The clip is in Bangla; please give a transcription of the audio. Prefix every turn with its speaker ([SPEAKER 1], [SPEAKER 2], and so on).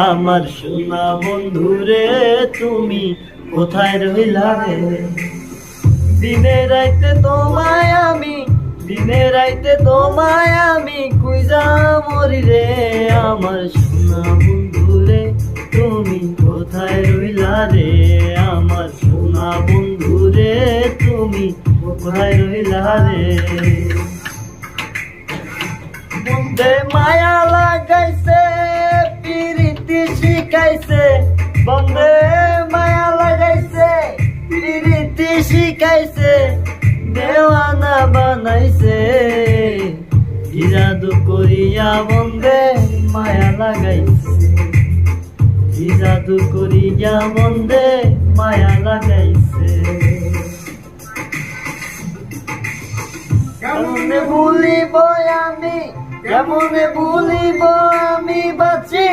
[SPEAKER 1] আমার সোনা বন্ধুরে তুমি কোথায় রইলা রে? দিনে রাইতে তোমায় আমি কুইজা মরি রে। আমার সোনা বন্ধুরে তুমি কোথায় রইলা রে? আমার সোনা বন্ধুরে তুমি কোথায় রইলা রে? বন্ধে মায়া লাগাইছে পিরিতি শিখাইছে, বন্ধে মায়া লাগাইছে পিরিতি শিখাইছে, দেওয়ানা বানাইছে। কি জাদু করিয়া বন্ধে মায়া লাগাইছে, কি জাদু করিয়া বন্ধে মায়া লাগাইছে। কেমনে ভুলিব আমি বাঁচি